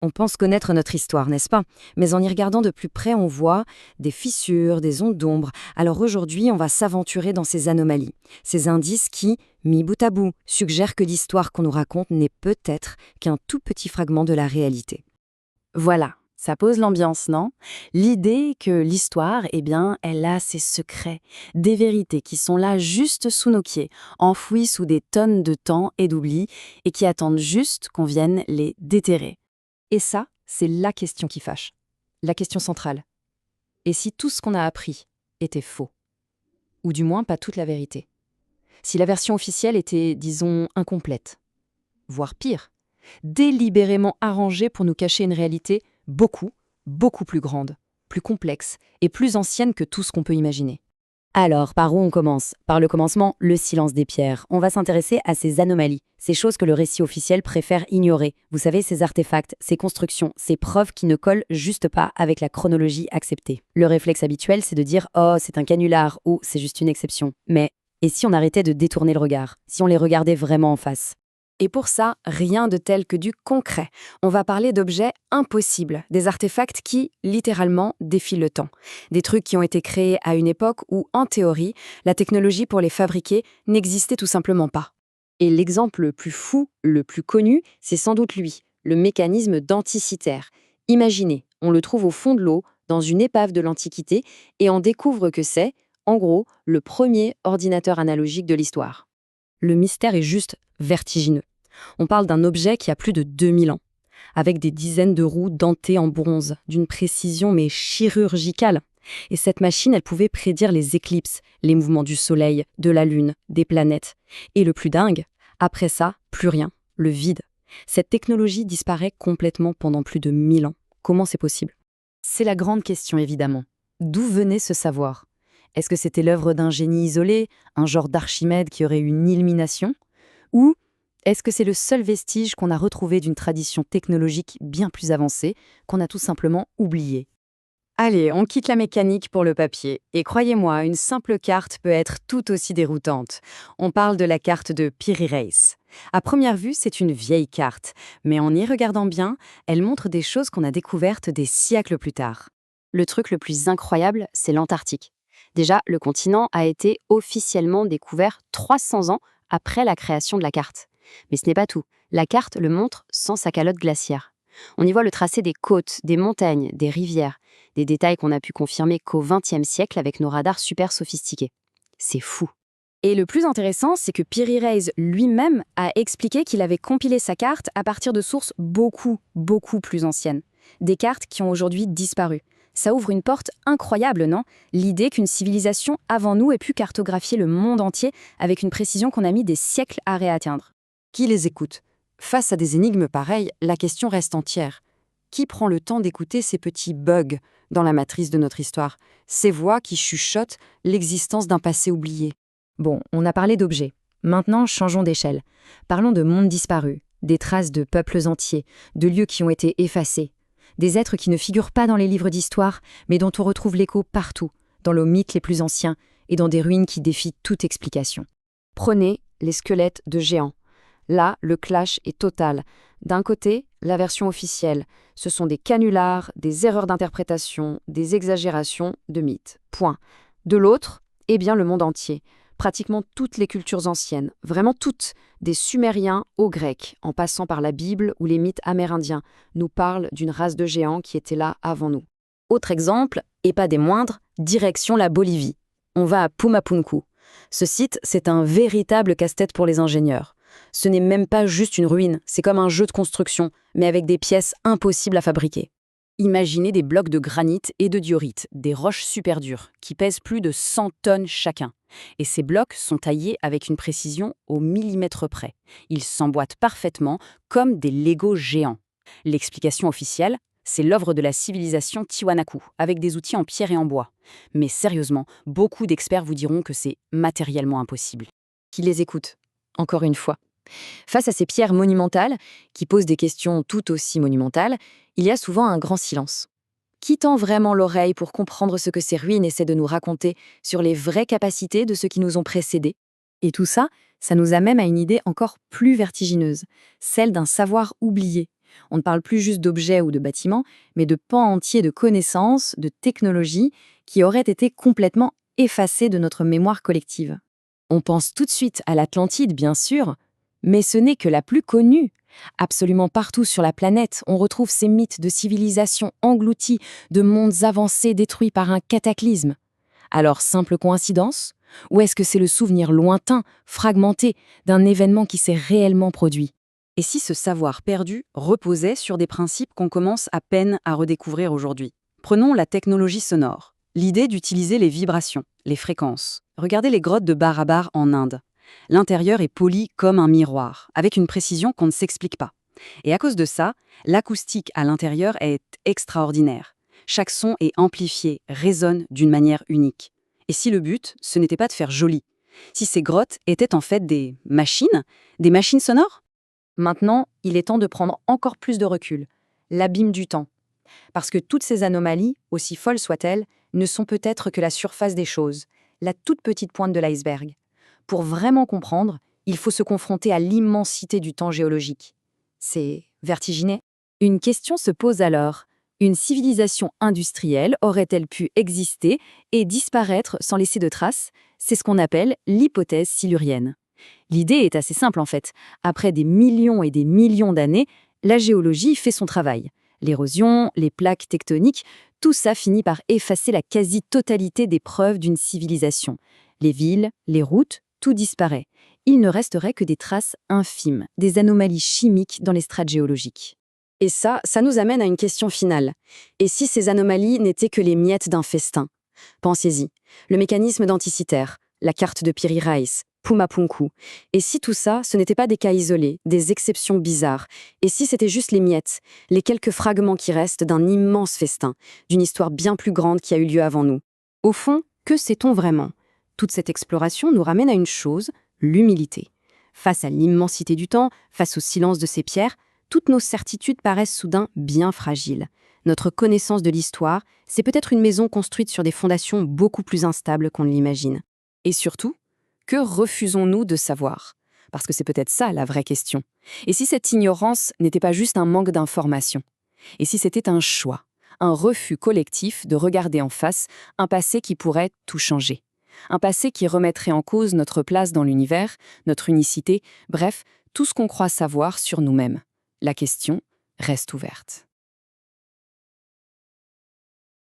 On pense connaître notre histoire, n'est-ce pas? Mais en y regardant de plus près, on voit des fissures, des ondes d'ombre. Alors aujourd'hui, on va s'aventurer dans ces anomalies, ces indices qui, mis bout à bout, suggèrent que l'histoire qu'on nous raconte n'est peut-être qu'un tout petit fragment de la réalité. Voilà, ça pose l'ambiance, non? L'idée que l'histoire, elle a ses secrets, des vérités qui sont là juste sous nos pieds, enfouies sous des tonnes de temps et d'oubli, et qui attendent juste qu'on vienne les déterrer. Et ça, c'est la question qui fâche. La question centrale. Et si tout ce qu'on a appris était faux? Ou du moins pas toute la vérité? Si la version officielle était, disons, incomplète? Voire pire, délibérément arrangée pour nous cacher une réalité beaucoup, beaucoup plus grande, plus complexe et plus ancienne que tout ce qu'on peut imaginer. Alors, par où on commence? Par le commencement, le silence des pierres. On va s'intéresser à ces anomalies, ces choses que le récit officiel préfère ignorer. Vous savez, ces artefacts, ces constructions, ces preuves qui ne collent juste pas avec la chronologie acceptée. Le réflexe habituel, c'est de dire « Oh, c'est un canular » ou « C'est juste une exception ». Mais, et si on arrêtait de détourner le regard? Si on les regardait vraiment en face? Et pour ça, rien de tel que du concret. On va parler d'objets impossibles, des artefacts qui, littéralement, défient le temps. Des trucs qui ont été créés à une époque où, en théorie, la technologie pour les fabriquer n'existait tout simplement pas. Et l'exemple le plus fou, le plus connu, c'est sans doute lui, le mécanisme d'Anticythère. Imaginez, on le trouve au fond de l'eau, dans une épave de l'Antiquité, et on découvre que c'est, en gros, le premier ordinateur analogique de l'histoire. Le mystère est juste vertigineux. On parle d'un objet qui a plus de 2000 ans, avec des dizaines de roues dentées en bronze, d'une précision mais chirurgicale. Et cette machine, elle pouvait prédire les éclipses, les mouvements du Soleil, de la Lune, des planètes. Et le plus dingue, après ça, plus rien, le vide. Cette technologie disparaît complètement pendant plus de 1000 ans. Comment c'est possible? C'est la grande question, évidemment. D'où venait ce savoir? Est-ce que c'était l'œuvre d'un génie isolé, un genre d'Archimède qui aurait eu une illumination? Ou est-ce que c'est le seul vestige qu'on a retrouvé d'une tradition technologique bien plus avancée, qu'on a tout simplement oubliée? Allez, on quitte la mécanique pour le papier. Et croyez-moi, une simple carte peut être tout aussi déroutante. On parle de la carte de Piri Reis. À première vue, c'est une vieille carte, mais en y regardant bien, elle montre des choses qu'on a découvertes des siècles plus tard. Le truc le plus incroyable, c'est l'Antarctique. Déjà, le continent a été officiellement découvert 300 ans après la création de la carte. Mais ce n'est pas tout. La carte le montre sans sa calotte glaciaire. On y voit le tracé des côtes, des montagnes, des rivières, des détails qu'on a pu confirmer qu'au XXe siècle avec nos radars super sophistiqués. C'est fou. Et le plus intéressant, c'est que Piri Reis lui-même a expliqué qu'il avait compilé sa carte à partir de sources beaucoup, beaucoup plus anciennes. Des cartes qui ont aujourd'hui disparu. Ça ouvre une porte incroyable, non? L'idée qu'une civilisation avant nous ait pu cartographier le monde entier avec une précision qu'on a mis des siècles à réatteindre. Qui les écoute? Face à des énigmes pareilles, la question reste entière. Qui prend le temps d'écouter ces petits bugs dans la matrice de notre histoire? Ces voix qui chuchotent l'existence d'un passé oublié. Bon, on a parlé d'objets. Maintenant, changeons d'échelle. Parlons de mondes disparus, des traces de peuples entiers, de lieux qui ont été effacés. Des êtres qui ne figurent pas dans les livres d'histoire, mais dont on retrouve l'écho partout, dans nos mythes les plus anciens et dans des ruines qui défient toute explication. Prenez les squelettes de géants. Là, le clash est total. D'un côté, la version officielle. Ce sont des canulars, des erreurs d'interprétation, des exagérations de mythes. Point. De l'autre, le monde entier. Pratiquement toutes les cultures anciennes, vraiment toutes, des Sumériens aux Grecs, en passant par la Bible ou les mythes amérindiens, nous parlent d'une race de géants qui était là avant nous. Autre exemple, et pas des moindres, direction la Bolivie. On va à Pumapunku. Ce site, c'est un véritable casse-tête pour les ingénieurs. Ce n'est même pas juste une ruine, c'est comme un jeu de construction, mais avec des pièces impossibles à fabriquer. Imaginez des blocs de granit et de diorite, des roches super dures, qui pèsent plus de 100 tonnes chacun. Et ces blocs sont taillés avec une précision au millimètre près. Ils s'emboîtent parfaitement, comme des Legos géants. L'explication officielle, c'est l'œuvre de la civilisation Tiwanaku, avec des outils en pierre et en bois. Mais sérieusement, beaucoup d'experts vous diront que c'est matériellement impossible. Qui les écoute? Encore une fois. Face à ces pierres monumentales, qui posent des questions tout aussi monumentales, il y a souvent un grand silence. Qui tend vraiment l'oreille pour comprendre ce que ces ruines essaient de nous raconter sur les vraies capacités de ceux qui nous ont précédés? Et tout ça, ça nous amène à une idée encore plus vertigineuse, celle d'un savoir oublié, On ne parle plus juste d'objets ou de bâtiments, mais de pans entiers de connaissances, de technologies qui auraient été complètement effacées de notre mémoire collective. On pense tout de suite à l'Atlantide, bien sûr, mais ce n'est que la plus connue. Absolument partout sur la planète, on retrouve ces mythes de civilisations englouties, de mondes avancés détruits par un cataclysme. Alors, simple coïncidence? Ou est-ce que c'est le souvenir lointain, fragmenté, d'un événement qui s'est réellement produit? Et si ce savoir perdu reposait sur des principes qu'on commence à peine à redécouvrir aujourd'hui? Prenons la technologie sonore. L'idée d'utiliser les vibrations, les fréquences. Regardez les grottes de Barabar en Inde. L'intérieur est poli comme un miroir, avec une précision qu'on ne s'explique pas. Et à cause de ça, l'acoustique à l'intérieur est extraordinaire. Chaque son est amplifié, résonne d'une manière unique. Et si le but, ce n'était pas de faire joli? Si ces grottes étaient en fait des machines sonores? Maintenant, il est temps de prendre encore plus de recul. L'abîme du temps. Parce que toutes ces anomalies, aussi folles soient-elles, ne sont peut-être que la surface des choses, la toute petite pointe de l'iceberg. Pour vraiment comprendre, il faut se confronter à l'immensité du temps géologique. C'est vertigineux. Une question se pose alors. Une civilisation industrielle aurait-elle pu exister et disparaître sans laisser de traces? C'est ce qu'on appelle l'hypothèse silurienne. L'idée est assez simple en fait. Après des millions et des millions d'années, la géologie fait son travail. L'érosion, les plaques tectoniques, tout ça finit par effacer la quasi-totalité des preuves d'une civilisation. Les villes, les routes, tout disparaît. Il ne resterait que des traces infimes, des anomalies chimiques dans les strates géologiques. Et ça nous amène à une question finale. Et si ces anomalies n'étaient que les miettes d'un festin? Pensez-y. Le mécanisme denticitaire, la carte de Piri Reis, Pumapunku. Et si tout ça, ce n'était pas des cas isolés, des exceptions bizarres? Et si c'était juste les miettes, les quelques fragments qui restent d'un immense festin, d'une histoire bien plus grande qui a eu lieu avant nous? Au fond, que sait-on vraiment? Toute cette exploration nous ramène à une chose, l'humilité. Face à l'immensité du temps, face au silence de ces pierres, toutes nos certitudes paraissent soudain bien fragiles. Notre connaissance de l'histoire, c'est peut-être une maison construite sur des fondations beaucoup plus instables qu'on ne l'imagine. Et surtout, que refusons-nous de savoir? Parce que c'est peut-être ça la vraie question. Et si cette ignorance n'était pas juste un manque d'information? Et si c'était un choix, un refus collectif de regarder en face un passé qui pourrait tout changer? Un passé qui remettrait en cause notre place dans l'univers, notre unicité, bref, tout ce qu'on croit savoir sur nous-mêmes. La question reste ouverte.